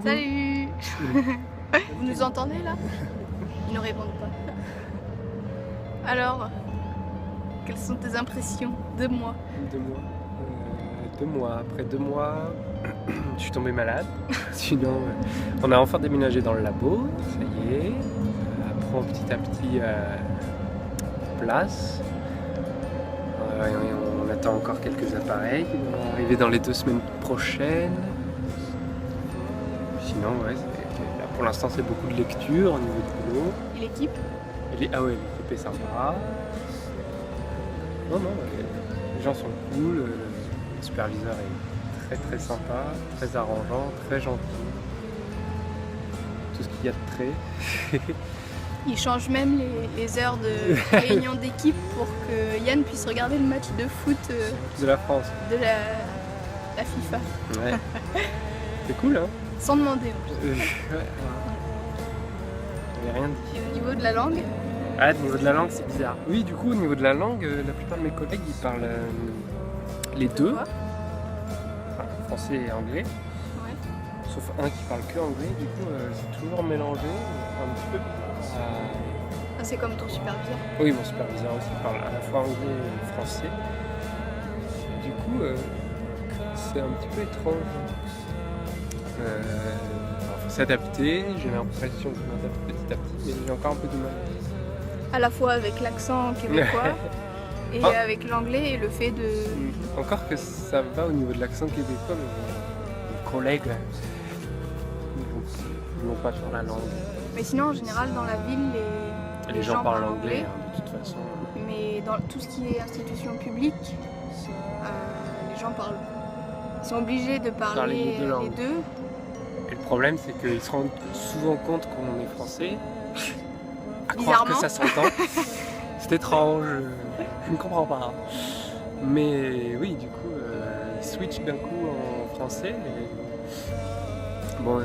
Salut. Vous nous entendez là? Ils ne répondent pas. Alors, quelles sont tes impressions de moi? 2 mois. 2 mois. Après 2 mois, je suis tombé malade. Sinon, on a enfin déménagé dans le labo. Ça y est. Ça prend petit à petit place. On attend encore quelques appareils qui vont arriver dans les 2 semaines prochaines. Sinon, ouais, là, pour l'instant, c'est beaucoup de lecture au niveau du boulot. Et l'équipe? Ah ouais, l'équipe est sympa. Non, les gens sont cool. Le superviseur est très très sympa, très arrangeant, très gentil. Tout ce qu'il y a de très. Ils changent même les heures de réunion d'équipe pour que Yann puisse regarder le match de foot De la France. de la FIFA. Ouais. C'est cool, hein? Sans demander en plus. Ouais. J'avais rien dit. Et au niveau de la langue, Ah, au niveau de la langue, c'est bizarre. Oui, du coup, au niveau de la langue, la plupart de mes collègues, ils parlent les deux, quoi? enfin, français et anglais. Ouais. Sauf un qui parle que anglais, du coup, c'est toujours mélangé, un petit peu. Ah, c'est comme ton superviseur. Oui, mon superviseur aussi parle à la fois anglais et français. Du coup, c'est un petit peu étrange. Alors, faut s'adapter, j'ai l'impression que je m'adapte petit à petit, mais j'ai encore un peu de mal. À la fois avec l'accent québécois et Ah. avec l'anglais et le fait de... Encore que ça va au niveau de l'accent québécois, mais mes collègues, ils vont pas sur la langue. Mais sinon, en général, dans la ville, Les gens parlent anglais, hein, de toute façon. Mais dans tout ce qui est institution publique, les gens parlent. Ils sont obligés de parler les deux les langues. deux. Et le problème, c'est qu'ils se rendent souvent compte qu'on est français, à croire que Bizarrement. ça s'entend. C'est étrange, je ne comprends pas. Mais oui, du coup, ils switchent d'un coup en français. Et... Bon,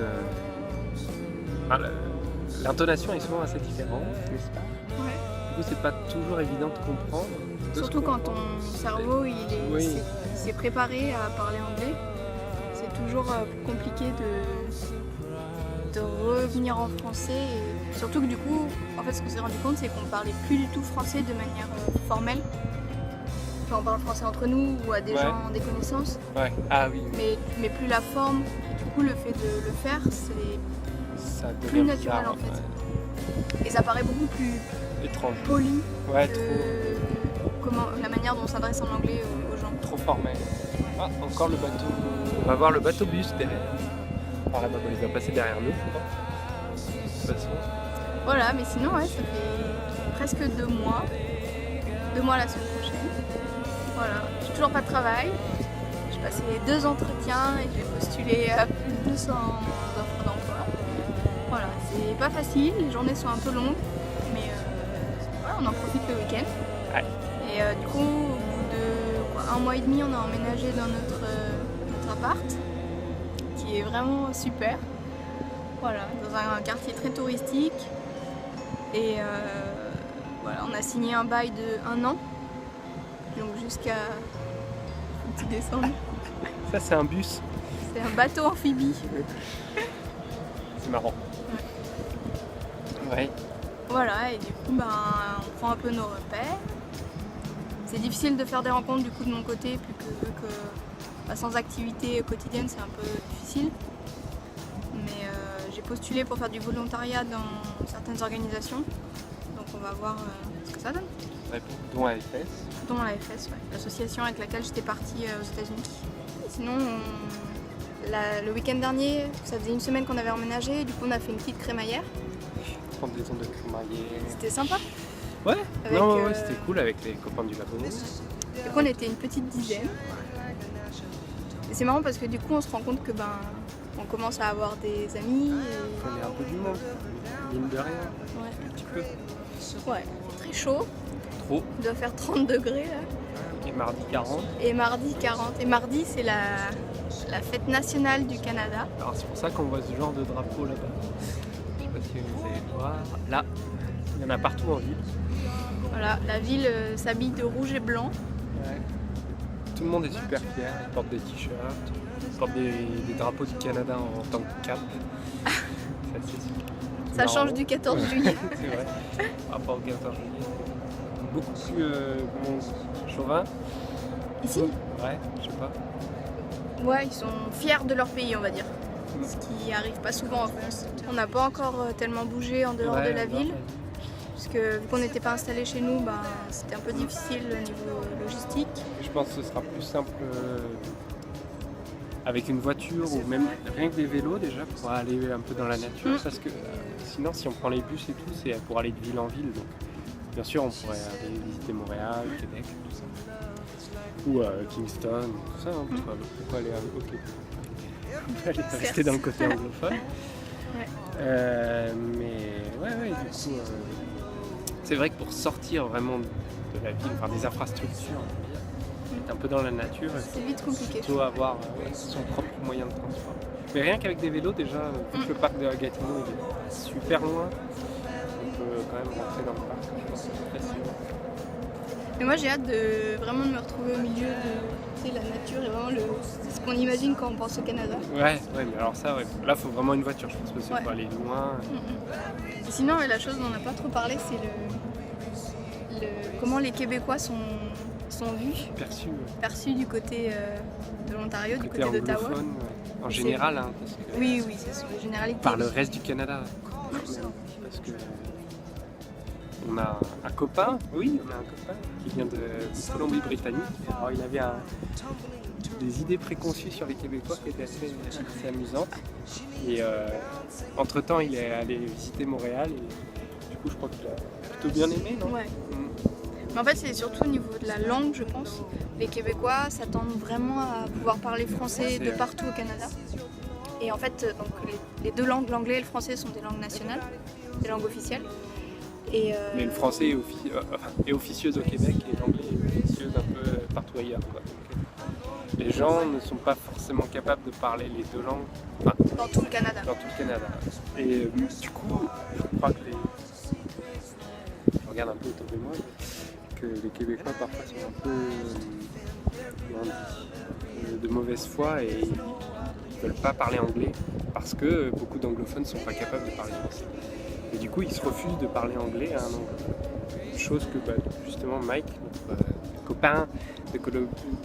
l'intonation est souvent assez différente, n'est-ce pas? Ouais. Du coup, c'est pas toujours évident de comprendre. Surtout quand ton cerveau Oui. s'est préparé à parler anglais. C'est toujours compliqué de revenir en français. Et surtout que du coup, en fait, ce qu'on s'est rendu compte, c'est qu'on parlait plus du tout français de manière formelle. Enfin, on parle français entre nous ou à des Ouais. gens, des connaissances, Ouais, ah oui, mais plus la forme. Et du coup, le fait de le faire, c'est ça devient plus naturel bizarre, en fait. ouais. Et ça paraît beaucoup plus Étrange. poli Ouais, que trop, la manière dont on s'adresse en anglais aux gens. trop formel. Ah, encore le bateau. On va voir le bateau bus derrière. Par là-bas, il va passer derrière nous. De toute façon. Voilà, mais sinon, ouais, ça fait presque 2 mois. 2 mois la semaine prochaine. Voilà, j'ai toujours pas de travail. J'ai passé 2 entretiens et j'ai postulé à plus de 200 offres d'emploi. Voilà, c'est pas facile, les journées sont un peu longues, mais voilà, on en profite le week-end. Ouais. Et du coup, au bout de 1 mois et demi, on a emménagé dans notre appart, qui est vraiment super. Voilà, dans un quartier très touristique. Et voilà, on a signé un bail de 1 an, donc jusqu'à petit décembre. Ça, c'est un bus. C'est un bateau amphibie. C'est marrant. Ouais. Voilà, et du coup, ben, on prend un peu nos repères. C'est difficile de faire des rencontres du coup de mon côté, vu que sans activité quotidienne, c'est un peu difficile. Mais j'ai postulé pour faire du volontariat dans certaines organisations, donc on va voir ce que ça donne. Réponse dont AFS. Dont la FS, ouais, l'association avec laquelle j'étais partie aux États-Unis. Sinon, le week-end dernier, ça faisait 1 semaine qu'on avait emménagé, et du coup on a fait une petite crémaillère. Pendaison de crémaillère. C'était sympa. Ouais, Avec, non, ouais, c'était cool avec les copains du labo. Du coup on était une petite dizaine. Et c'est marrant parce que du coup on se rend compte que on commence à avoir des amis. On connaît un peu du monde, mine de rien, Ouais, un petit peu. ouais, c'est très chaud. Trop. Il doit faire 30 degrés là. Et mardi 40. Et mardi 40. Et mardi c'est la fête nationale du Canada. Alors c'est pour ça qu'on voit ce genre de drapeau là-bas. Je sais pas si vous allez voir. Là, il y en a partout en ville. Voilà, la ville s'habille de rouge et blanc. Ouais. Tout le monde est super fier, ils portent des t-shirts, ils portent des drapeaux du Canada en tant que cap. Ça change du 14 juillet. C'est vrai, par rapport au 14 juillet. Beaucoup plus chauvin. Ici? Ouais, je sais pas. Ouais, ils sont fiers de leur pays, on va dire. Ce qui arrive pas souvent en France. On n'a pas encore tellement bougé en dehors de la ville. Parce que vu qu'on n'était pas installé chez nous, c'était un peu difficile au niveau logistique. Je pense que ce sera plus simple avec une voiture ou même rien que des vélos déjà pour aller un peu dans la nature. Parce que sinon, si on prend les bus et tout, c'est pour aller de ville en ville. Donc, bien sûr, on pourrait aller visiter Montréal, Québec, tout ça. Ou Kingston, tout ça. Pourquoi aller au Québec? On peut aller rester dans le côté anglophone. Mais ouais, du coup, c'est vrai que pour sortir vraiment de la ville, par des infrastructures, être un peu dans la nature, c'est vite compliqué. Il faut avoir son propre moyen de transport. Mais rien qu'avec des vélos, déjà, vu que le parc de Gatineau est super loin, on peut quand même rentrer dans le parc, je pense, facilement. Et moi j'ai hâte de vraiment me retrouver au milieu de la nature et vraiment ce qu'on imagine quand on pense au Canada. Ouais, mais alors ça, là il faut vraiment une voiture, je pense, parce qu'il faut aller loin. Et sinon, la chose dont on n'a pas trop parlé, c'est comment les Québécois sont vus, perçus du côté de l'Ontario, du côté d'Ottawa. En général, parce que oui, c'est la généralité. Par le reste du Canada. Parce que on a un copain qui vient de Colombie-Britannique. Alors il avait des idées préconçues sur les Québécois qui étaient assez amusantes. Et entre-temps, il est allé visiter Montréal et du coup, je crois qu'il a plutôt bien aimé, non? Ouais. Mais en fait, c'est surtout au niveau de la langue, je pense. Les Québécois s'attendent vraiment à pouvoir parler français de partout au Canada. Et en fait, donc, les deux langues, l'anglais et le français, sont des langues nationales, des langues officielles. Mais le français est officieuse au Québec et l'anglais est officieuse un peu partout ailleurs, quoi. Donc, les gens ne sont pas forcément capables de parler les deux langues dans tout le Canada. Et du coup, je crois que je regarde un peu autour de moi, que les Québécois parfois sont un peu de mauvaise foi et ils ne veulent pas parler anglais parce que beaucoup d'anglophones ne sont pas capables de parler français. Et du coup, ils se refusent de parler anglais à un anglais. Chose que justement Mike, notre copain de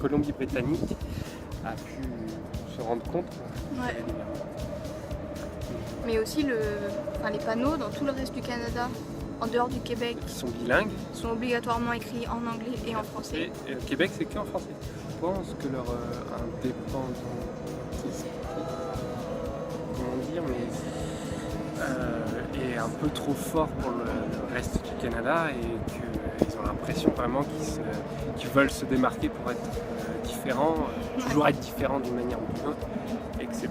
Colombie-Britannique, a pu se rendre compte. Ouais. Mais aussi les panneaux dans tout le reste du Canada, en dehors du Québec, qui sont bilingues, sont obligatoirement écrits en anglais et en français. Et au Québec, c'est que en français. Je pense que leur indépendance, comment dire, est un peu trop fort pour le reste du Canada et qu'ils ont l'impression vraiment qu'ils veulent se démarquer pour être différents, toujours être différents d'une manière ou d'une autre, et que c'est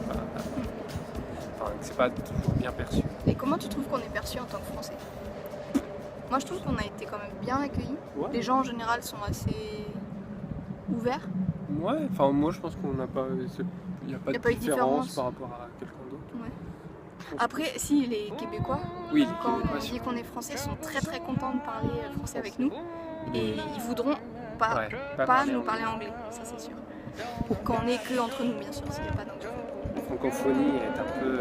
pas toujours bien perçu. Et comment tu trouves qu'on est perçu en tant que Français? Moi je trouve qu'on a été quand même bien accueillis. Ouais. Les gens en général sont assez ouverts. Ouais, moi je pense qu'on n'a pas... Il n'y a pas de différence par rapport à quelqu'un d'autre. Ouais. Après, si les Québécois, quand on dit qu'on est français, sont très très contents de parler français avec nous et ils voudront pas nous parler anglais, ça c'est sûr. Quand on est que entre nous, bien sûr, s'il n'y a pas d'anglais. La francophonie est un peu,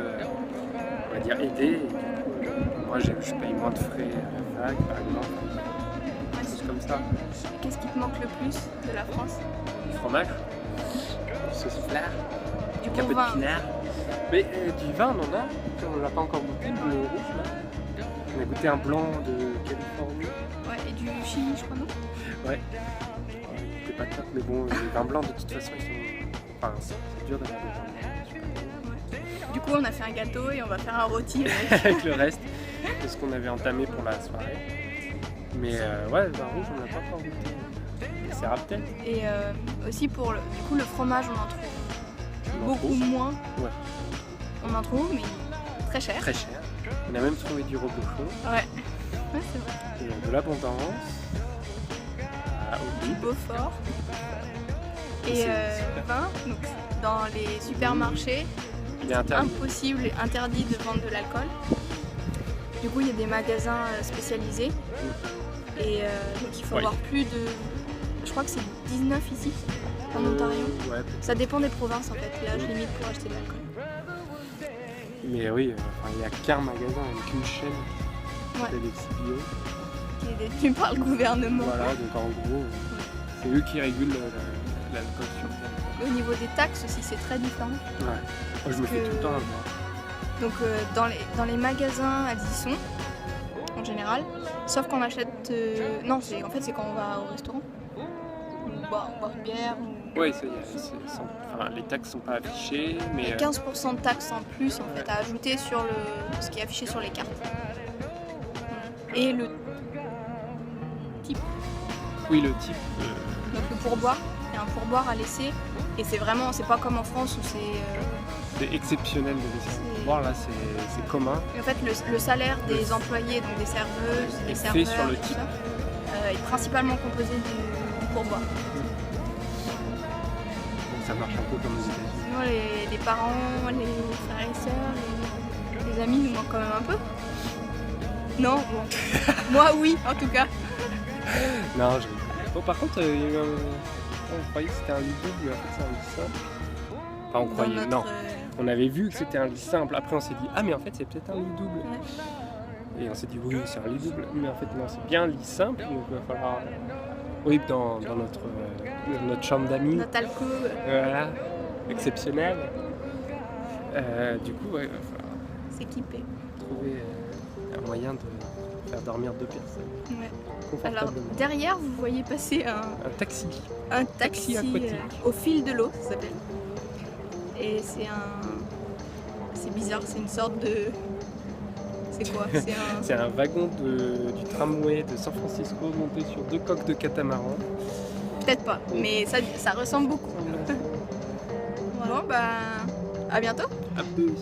on va dire, aidée. Moi, je paye moins de frais vagues, par exemple. Ouais, c'est comme ça. Qu'est-ce qui te manque le plus de la France? Du fromage, du sauciflard, du bon vin. Mais du vin, on en a. On ne l'a pas encore goûté, le rouge là. On a goûté un blanc de Californie. Ouais, et du Chili, je crois, non? Ouais. C'était pas top, mais bon, les vins blancs, de toute façon, ils sont... Enfin, c'est dur d'avoir des vins blancs. Du coup, on a fait un gâteau et on va faire un rôti avec le reste de ce qu'on avait entamé pour la soirée. Mais ouais, le vin rouge, on l'a pas encore goûté. C'est rare peut-être. Et aussi pour le fromage, on en trouve beaucoup moins. Ouais. On en trouve, mais très cher. Très cher. On a même trouvé du reblochon. Ouais, c'est vrai. Et de l'abondance. Du Beaufort. Et vin, donc dans les supermarchés, c'est impossible, interdit de vendre de l'alcool. Du coup, il y a des magasins spécialisés. Et donc il faut avoir plus de... Je crois que c'est 19 ici. En Ontario. Ouais. Ça dépend des provinces en fait, l'âge limite pour acheter de l'alcool. Mais oui, il n'y a qu'un magasin avec une chaîne qui Ouais. s'appelle XBO. Qui est détenu par le gouvernement. Voilà, donc en gros, c'est eux qui régulent l'alcool sur terre. Au niveau des taxes aussi, c'est très différent. Ouais. Moi, je me fais tout le temps avoir. Donc dans les magasins elles y sont, en général, sauf quand on achète... Non, en fait c'est quand on va au restaurant. On boit une bière. Oui, les taxes sont pas affichées, mais Il y a 15% de taxes en plus en fait, à ajouter sur ce qui est affiché sur les cartes. Et le type, oui, le type. donc le pourboire, il y a un pourboire à laisser. Et c'est pas comme en France où C'est exceptionnel de laisser C'est- un pourboire, là c'est commun. en fait le salaire des employés, donc des serveuses, des Est fait serveurs, sur le tout type. ça, est principalement composé du pourboire. Donc ça marche un peu comme aux États-Unis. Sinon les parents, les frères et sœurs, les amis nous manquent quand même un peu. Non, bon. Moi oui, en tout cas. Non, je rigole. Bon, par contre, il y a eu on croyait que c'était un lit double, mais en fait c'est un lit simple. Enfin, on Dans croyait, notre, non. On avait vu que c'était un lit simple. Après, on s'est dit, ah, mais en fait, c'est peut-être un lit double. Ouais. Et on s'est dit, oui, c'est un lit double. Mais en fait, non, c'est bien un lit simple. Donc, il va falloir. Oui, dans notre chambre d'amis. Notre alcôve. Voilà, exceptionnel. Du coup, ouais, il va falloir S'équiper. trouver un moyen de faire dormir 2 personnes Ouais. Alors confortablement. derrière vous voyez passer Un taxi. un taxi aquatique. au fil de l'eau, ça s'appelle. Et c'est bizarre, c'est une sorte de... C'est quoi? C'est un wagon du tramway de San Francisco monté sur 2 coques de catamaran. Peut-être pas, mais ça ressemble beaucoup. Bon bah à bientôt. À plus.